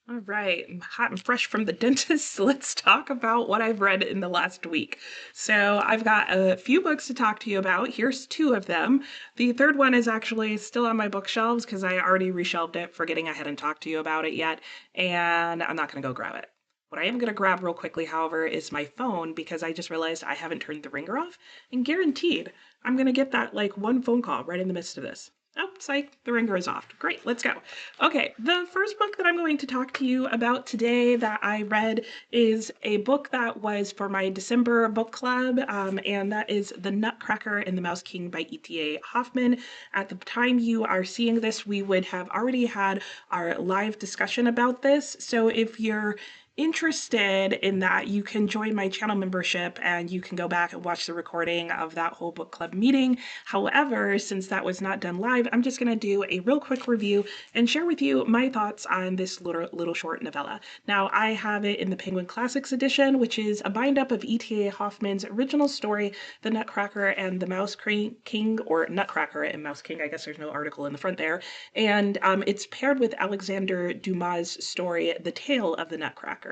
All right, I'm hot and fresh from the dentist. So let's talk about what I've read in the last week. So I've got a few books to talk to you about. Here's two of them. The third one is actually still on my bookshelves because I already reshelved it, forgetting I hadn't talked to you about it yet, and I'm not going to go grab it. What I am going to grab real quickly, however, is my phone because I just realized I haven't turned the ringer off, and guaranteed I'm going to get that like one phone call right in the midst of this. Oh, psych, the ringer is off. Great, let's go. Okay, the first book that I'm going to talk to you about today that I read is a book that was for my December book club, and that is The Nutcracker and the Mouse King by E.T.A. Hoffmann. At the time you are seeing this, we would have already had our live discussion about this. So if you're interested in that, you can join my channel membership and you can go back and watch the recording of that whole book club meeting. However, since that was not done live, I'm just going to do a real quick review and share with you my thoughts on this little short novella. Now, I have it in the Penguin Classics edition, which is a bind-up of E.T.A. Hoffmann's original story, The Nutcracker and the Mouse King, or Nutcracker and Mouse King, I guess there's no article in the front there, and it's paired with Alexander Dumas' story, The Tale of the Nutcracker.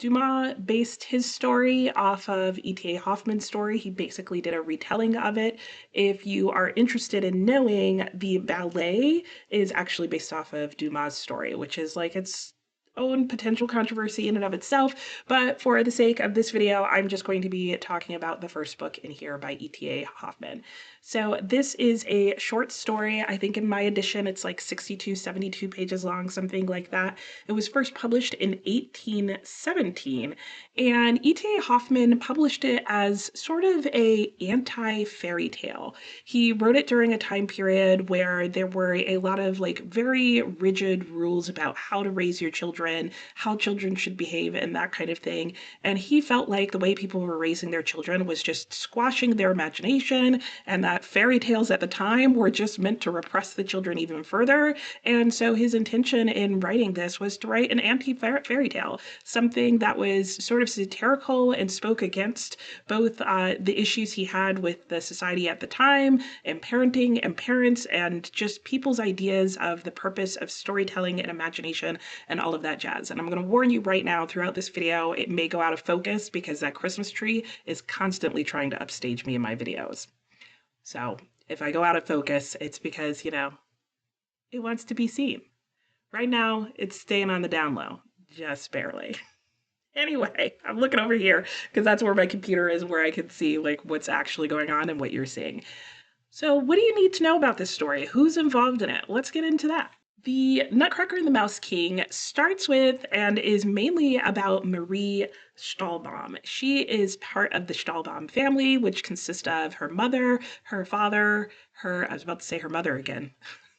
Dumas based his story off of E.T.A. Hoffmann's story. He basically did a retelling of it. If you are interested in knowing, the ballet is actually based off of Dumas' story, which is like its own potential controversy in and of itself. But for the sake of this video, I'm just going to be talking about the first book in here by E.T.A. Hoffmann. So this is a short story. I think in my edition, it's like 62, 72 pages long, something like that. It was first published in 1817, and E.T.A. Hoffmann published it as sort of a anti-fairy tale. He wrote it during a time period where there were a lot of like very rigid rules about how to raise your children, how children should behave, and that kind of thing. And he felt like the way people were raising their children was just squashing their imagination, and that fairy tales at the time were just meant to repress the children even further. And so his intention in writing this was to write an anti-fairy tale, something that was sort of satirical and spoke against both the issues he had with the society at the time, and parenting and parents, and just people's ideas of the purpose of storytelling and imagination and all of that jazz. And I'm going to warn you right now, throughout this video, it may go out of focus because that Christmas tree is constantly trying to upstage me in my videos. So if I go out of focus, it's because, you know, it wants to be seen. Right now, it's staying on the down low, just barely. Anyway, I'm looking over here because that's where my computer is, where I can see like what's actually going on and what you're seeing. So what do you need to know about this story? Who's involved in it? Let's get into that. The Nutcracker and the Mouse King starts with and is mainly about Marie Stahlbaum. She is part of the Stahlbaum family, which consists of her mother, her father, I was about to say her mother again.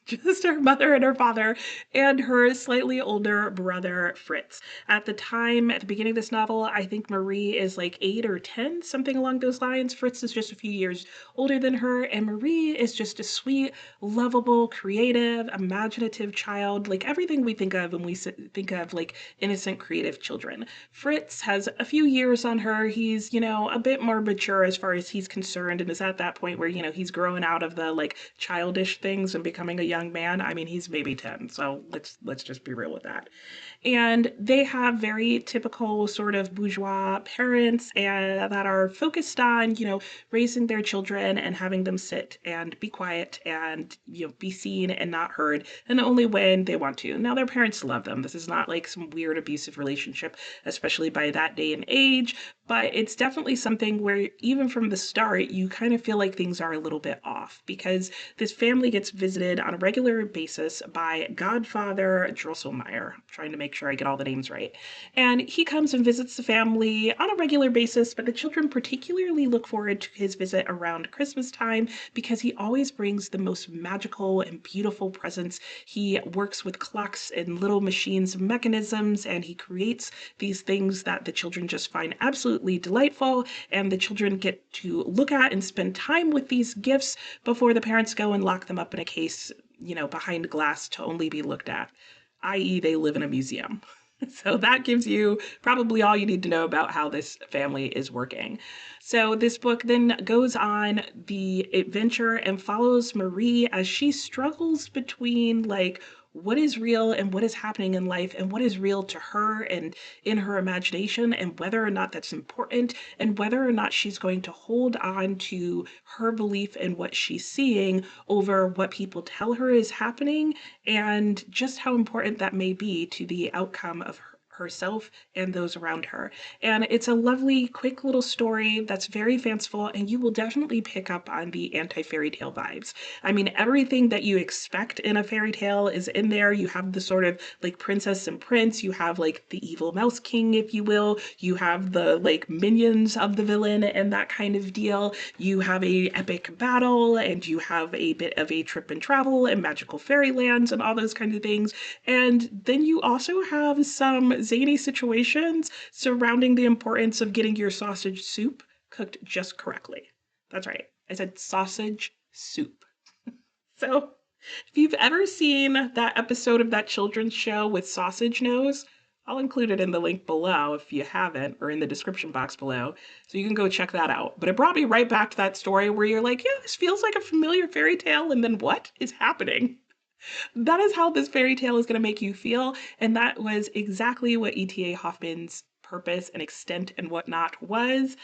Just her mother and her father, and her slightly older brother, Fritz. At the time, at the beginning of this novel, I think Marie is like 8 or 10, something along those lines. Fritz is just a few years older than her, and Marie is just a sweet, lovable, creative, imaginative child, like everything we think of when we think of like innocent, creative children. Fritz has a few years on her. He's, you know, a bit more mature as far as he's concerned, and is at that point where, you know, he's growing out of the like childish things and becoming a young man. I mean, he's maybe 10, so let's just be real with that. And they have very typical sort of bourgeois parents and that are focused on, you know, raising their children and having them sit and be quiet and, you know, be seen and not heard, and only when they want to. Now, their parents love them. This is not like some weird abusive relationship, especially by that day and age, but it's definitely something where even from the start, you kind of feel like things are a little bit off, because this family gets visited on a regular basis by Godfather Drosselmeyer. I'm trying to make sure I get all the names right. And he comes and visits the family on a regular basis, but the children particularly look forward to his visit around Christmas time because he always brings the most magical and beautiful presents. He works with clocks and little machines and mechanisms, and he creates these things that the children just find absolutely delightful, and the children get to look at and spend time with these gifts before the parents go and lock them up in a case, you know, behind glass to only be looked at, i.e. they live in a museum. So that gives you probably all you need to know about how this family is working. So this book then goes on the adventure and follows Marie as she struggles between like what is real and what is happening in life and what is real to her and in her imagination, and whether or not that's important, and whether or not she's going to hold on to her belief in what she's seeing over what people tell her is happening, and just how important that may be to the outcome of herself and those around her. And it's a lovely, quick little story that's very fanciful, and you will definitely pick up on the anti-fairy tale vibes. I mean, everything that you expect in a fairy tale is in there. You have the sort of like princess and prince, you have like the evil mouse king, if you will, you have the like minions of the villain and that kind of deal. You have a epic battle, and you have a bit of a trip and travel and magical fairylands and all those kinds of things. And then you also have some zany situations surrounding the importance of getting your sausage soup cooked just correctly. That's right, I said sausage soup. So, if you've ever seen that episode of that children's show with Sausage Nose, I'll include it in the link below if you haven't, or in the description box below, so you can go check that out. But it brought me right back to that story where you're like, yeah, this feels like a familiar fairy tale, and then what is happening? That is how this fairy tale is going to make you feel, and that was exactly what E.T.A. Hoffmann's purpose and extent and whatnot was.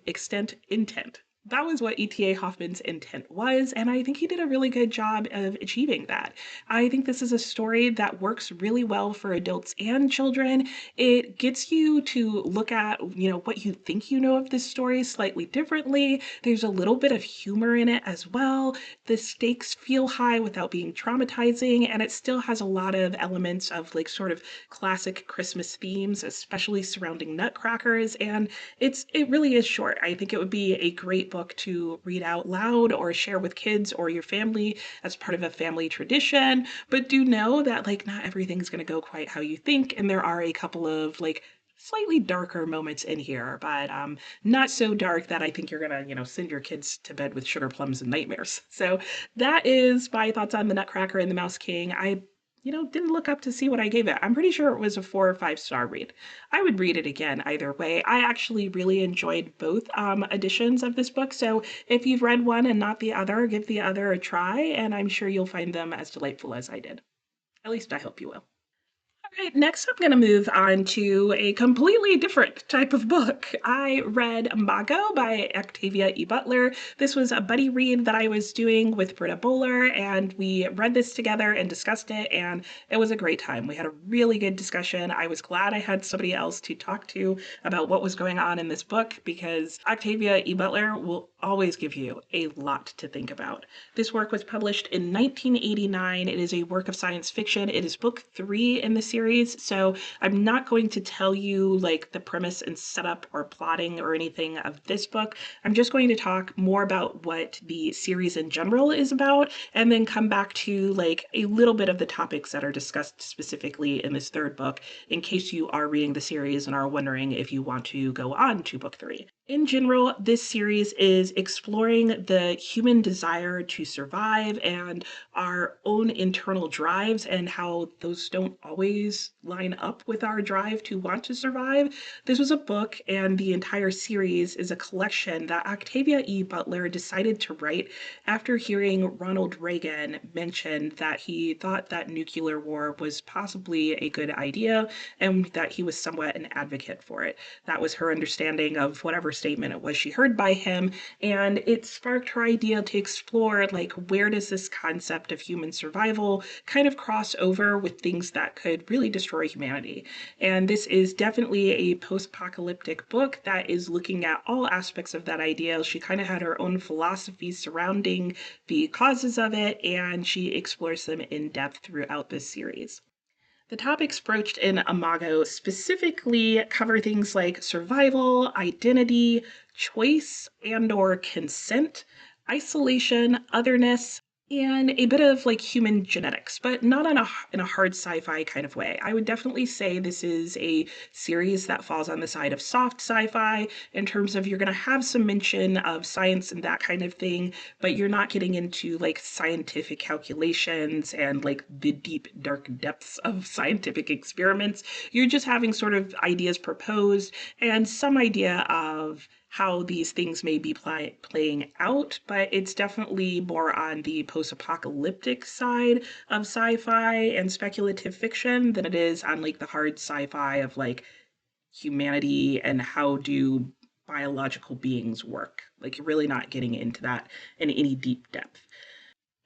Extent, intent. That was what E.T.A. Hoffmann's intent was, and I think he did a really good job of achieving that. I think this is a story that works really well for adults and children. It gets you to look at, what you think you know of this story slightly differently. There's a little bit of humor in it as well. The stakes feel high without being traumatizing, and it still has a lot of elements of like sort of classic Christmas themes, especially surrounding nutcrackers, and it really is short. I think it would be a great book to read out loud or share with kids or your family as part of a family tradition. But do know that like not everything's going to go quite how you think, and there are a couple of like slightly darker moments in here, but not so dark that I think you're gonna, send your kids to bed with sugar plums and nightmares. So that is my thoughts on the Nutcracker and the Mouse King. I didn't look up to see what I gave it. I'm pretty sure it was a 4 or 5 star read. I would read it again either way. I actually really enjoyed both editions of this book. So if you've read one and not the other, give the other a try, and I'm sure you'll find them as delightful as I did. At least I hope you will. All right, next I'm going to move on to a completely different type of book. I read Imago by Octavia E. Butler. This was a buddy read that I was doing with Britta Bowler, and we read this together and discussed it, and it was a great time. We had a really good discussion. I was glad I had somebody else to talk to about what was going on in this book, because Octavia E. Butler will always give you a lot to think about. This work was published in 1989. It is a work of science fiction. It is book 3 in the series. So I'm not going to tell you like the premise and setup or plotting or anything of this book. I'm just going to talk more about what the series in general is about, and then come back to like a little bit of the topics that are discussed specifically in this third book, in case you are reading the series and are wondering if you want to go on to book 3. In general, this series is exploring the human desire to survive and our own internal drives, and how those don't always line up with our drive to want to survive. This was a book, and the entire series is a collection that Octavia E. Butler decided to write after hearing Ronald Reagan mention that he thought that nuclear war was possibly a good idea, and that he was somewhat an advocate for it. That was her understanding of whatever statement it was she heard by him, and it sparked her idea to explore like where does this concept of human survival kind of cross over with things that could really destroy humanity. And this is definitely a post-apocalyptic book that is looking at all aspects of that idea. She kind of had her own philosophy surrounding the causes of it, and she explores them in depth throughout this series. The topics broached in Imago specifically cover things like survival, identity, choice and/or consent, isolation, otherness, and a bit of like human genetics, but not in a hard sci-fi kind of way. I would definitely say this is a series that falls on the side of soft sci-fi, in terms of you're going to have some mention of science and that kind of thing, but you're not getting into like scientific calculations and like the deep dark depths of scientific experiments. You're just having sort of ideas proposed and some idea of how these things may be playing out, but it's definitely more on the post-apocalyptic side of sci-fi and speculative fiction than it is on like the hard sci-fi of like humanity and how do biological beings work. Like you're really not getting into that in any deep depth.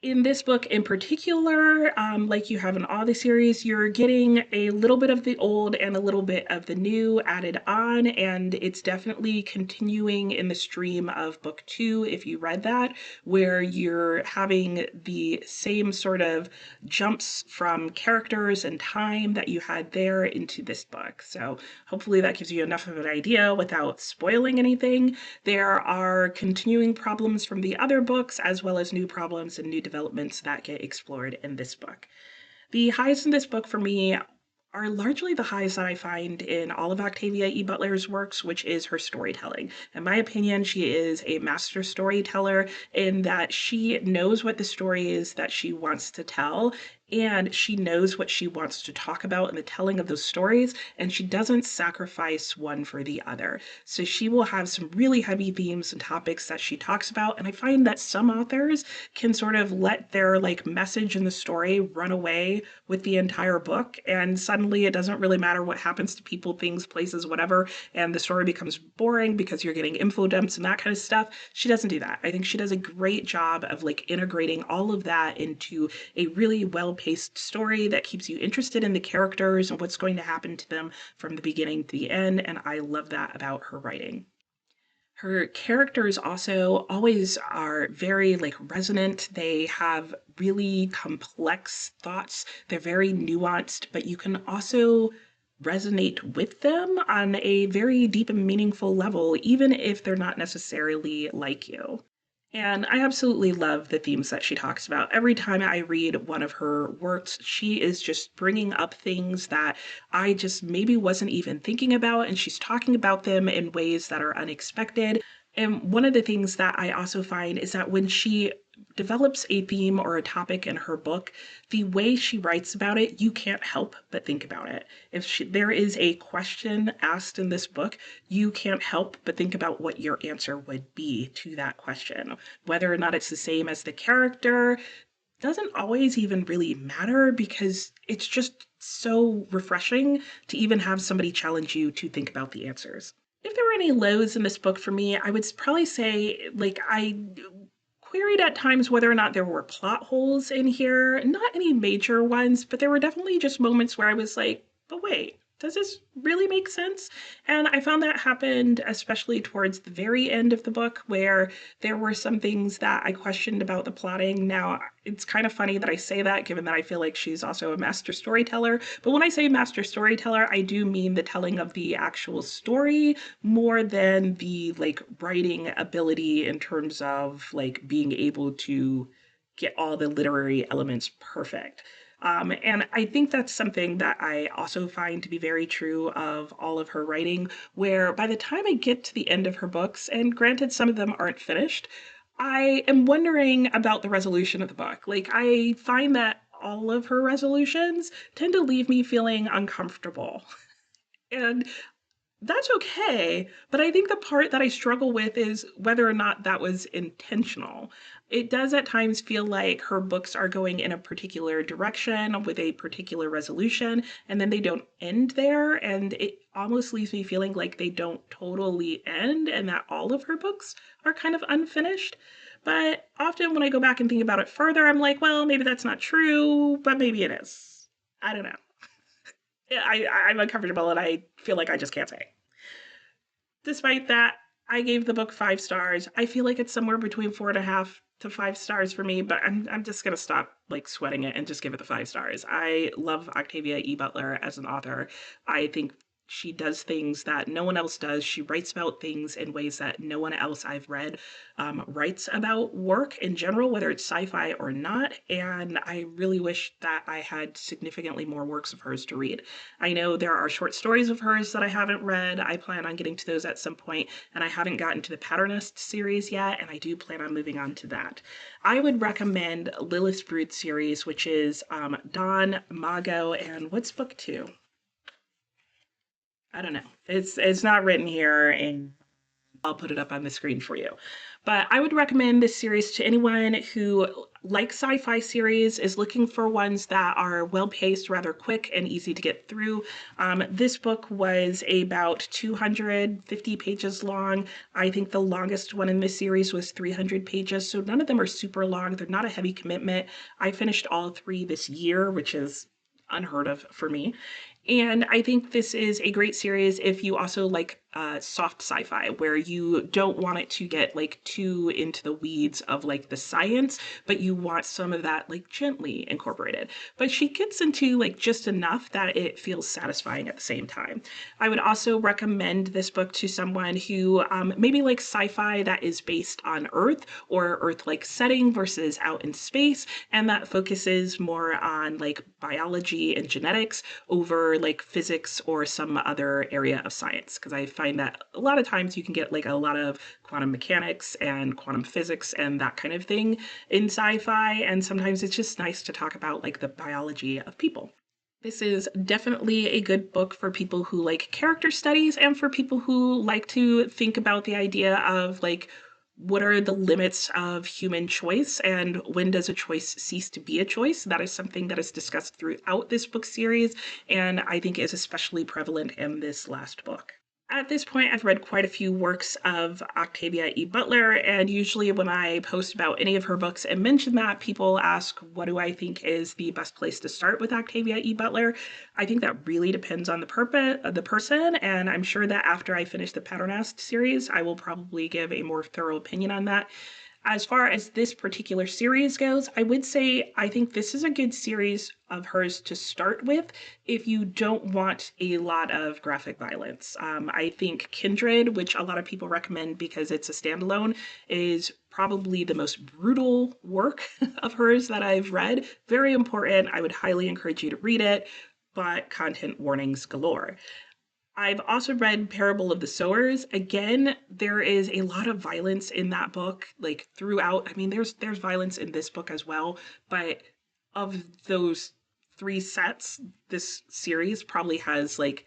In this book in particular, like you have in all the series, you're getting a little bit of the old and a little bit of the new added on, and it's definitely continuing in the stream of book two, if you read that, where you're having the same sort of jumps from characters and time that you had there into this book. So hopefully that gives you enough of an idea without spoiling anything. There are continuing problems from the other books, as well as new problems and new developments that get explored in this book. The highs in this book for me are largely the highs that I find in all of Octavia E. Butler's works, which is her storytelling. In my opinion, she is a master storyteller in that she knows what the story is that she wants to tell, and she knows what she wants to talk about in the telling of those stories, and she doesn't sacrifice one for the other. So she will have some really heavy themes and topics that she talks about, and I find that some authors can sort of let their like message in the story run away with the entire book, and suddenly it doesn't really matter what happens to people, things, places, whatever, and the story becomes boring because you're getting info dumps and that kind of stuff. She doesn't do that. I think she does a great job of like integrating all of that into a really well-paced story that keeps you interested in the characters and what's going to happen to them from the beginning to the end, and I love that about her writing. Her characters also always are very like resonant. They have really complex thoughts. They're very nuanced, but you can also resonate with them on a very deep and meaningful level, even if they're not necessarily like you. And I absolutely love the themes that she talks about. Every time I read one of her works, she is just bringing up things that I just maybe wasn't even thinking about, and she's talking about them in ways that are unexpected. And one of the things that I also find is that when she develops a theme or a topic in her book, the way she writes about it, you can't help but think about it. There is a question asked in this book, you can't help but think about what your answer would be to that question. Whether or not it's the same as the character doesn't always even really matter because it's just so refreshing to even have somebody challenge you to think about the answers. If there were any lows in this book for me, I would probably say like I queried at times whether or not there were plot holes in here. Not any major ones, but there were definitely just moments where I was like, but wait, does this really make sense? And I found that happened especially towards the very end of the book, where there were some things that I questioned about the plotting. Now, it's kind of funny that I say that, given that I feel like she's also a master storyteller. But when I say master storyteller, I do mean the telling of the actual story more than the like writing ability in terms of like being able to get all the literary elements perfect. And I think that's something that I also find to be very true of all of her writing, where by the time I get to the end of her books, and granted, some of them aren't finished, I am wondering about the resolution of the book. Like, I find that all of her resolutions tend to leave me feeling uncomfortable. And that's okay, but I think the part that I struggle with is whether or not that was intentional. It does at times feel like her books are going in a particular direction with a particular resolution, and then they don't end there, and it almost leaves me feeling like they don't totally end and that all of her books are kind of unfinished. But often when I go back and think about it further, I'm like, well, maybe that's not true, but maybe it is. I don't know. I'm uncomfortable and I feel like I just can't say. Despite that, I gave the book 5 stars. I feel like it's somewhere between 4.5 to 5 stars for me, but I'm just gonna stop like sweating it and just give it the 5 stars. I love Octavia E. Butler as an author. I think she does things that no one else does. She writes about things in ways that no one else I've read writes about work in general, whether it's sci-fi or not. And I really wish that I had significantly more works of hers to read. I know there are short stories of hers that I haven't read. I plan on getting to those at some point, and I haven't gotten to the Patternist series yet, and I do plan on moving on to that. I would recommend Lilith's Brood series, which is Dawn, Imago, and what's book two? I don't know. It's not written here, and I'll put it up on the screen for you. But I would recommend this series to anyone who likes sci-fi series, is looking for ones that are well-paced, rather quick, and easy to get through. This book was about 250 pages long. I think the longest one in this series was 300 pages, so none of them are super long. They're not a heavy commitment. I finished all 3 this year, which is unheard of for me. And I think this is a great series if you also like soft sci-fi, where you don't want it to get like too into the weeds of like the science, but you want some of that like gently incorporated. But she gets into like just enough that it feels satisfying at the same time. I would also recommend this book to someone who maybe likes sci-fi that is based on Earth or Earth-like setting versus out in space, and that focuses more on like biology and genetics over like physics or some other area of science, because I find that a lot of times you can get like a lot of quantum mechanics and quantum physics and that kind of thing in sci-fi, and sometimes it's just nice to talk about like the biology of people. This is definitely a good book for people who like character studies and for people who like to think about the idea of like what are the limits of human choice and when does a choice cease to be a choice? That is something that is discussed throughout this book series, and I think is especially prevalent in this last book. At this point, I've read quite a few works of Octavia E. Butler, and usually when I post about any of her books and mention that, people ask, what do I think is the best place to start with Octavia E. Butler? I think that really depends on the person, and I'm sure that after I finish the Paternoster series, I will probably give a more thorough opinion on that. As far as this particular series goes, I would say I think this is a good series of hers to start with if you don't want a lot of graphic violence. I think Kindred, which a lot of people recommend because it's a standalone, is probably the most brutal work of hers that I've read. Very important. I would highly encourage you to read it, but content warnings galore. I've also read Parable of the Sowers. Again, there is a lot of violence in that book, like throughout. I mean, there's violence in this book as well, but of those 3 sets, this series probably has like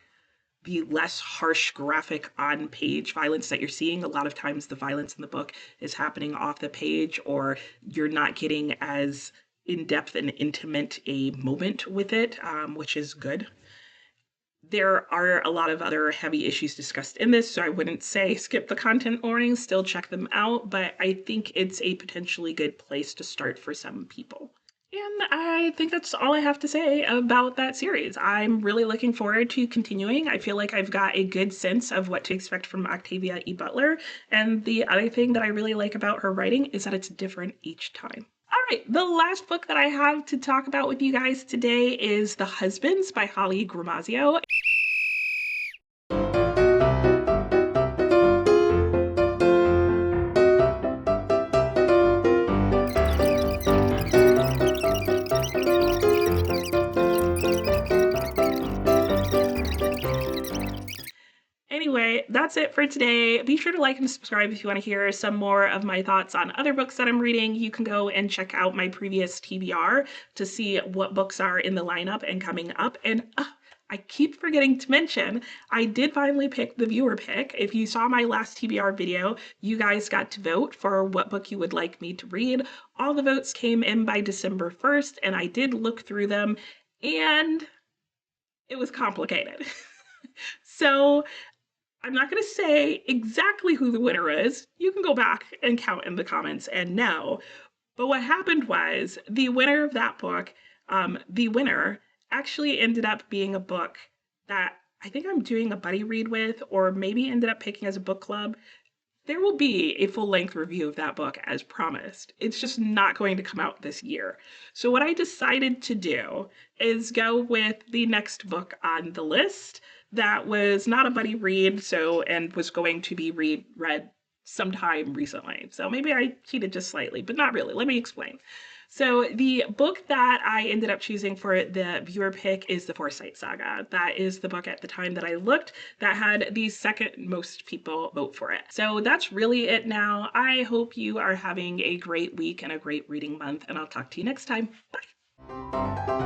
the less harsh graphic on page violence that you're seeing. A lot of times the violence in the book is happening off the page, or you're not getting as in-depth and intimate a moment with it, which is good. There are a lot of other heavy issues discussed in this, so I wouldn't say skip the content warnings, still check them out, but I think it's a potentially good place to start for some people. And I think that's all I have to say about that series. I'm really looking forward to continuing. I feel like I've got a good sense of what to expect from Octavia E. Butler, and the other thing that I really like about her writing is that it's different each time. All right, the last book that I have to talk about with you guys today is The Husbands by Holly Gramazio. Anyway, that's it for today. Be sure to like and subscribe if you want to hear some more of my thoughts on other books that I'm reading. You can go and check out my previous TBR to see what books are in the lineup and coming up. And I keep forgetting to mention, I did finally pick the viewer pick. If you saw my last TBR video, you guys got to vote for what book you would like me to read. All the votes came in by December 1st, and I did look through them, and it was complicated. So I'm not going to say exactly who the winner is. You can go back and count in the comments and know. But what happened was the winner of that book, the winner actually ended up being a book that I think I'm doing a buddy read with, or maybe ended up picking as a book club. There will be a full-length review of that book as promised. It's just not going to come out this year. So what I decided to do is go with the next book on the list that was not a buddy read, and was going to be read sometime recently. So maybe I cheated just slightly, but not really. Let me explain. So the book that I ended up choosing for the viewer pick is the Forsyte Saga. That is the book at the time that I looked that had the second most people vote for it. So that's really it now. I hope you are having a great week and a great reading month, and I'll talk to you next time. Bye.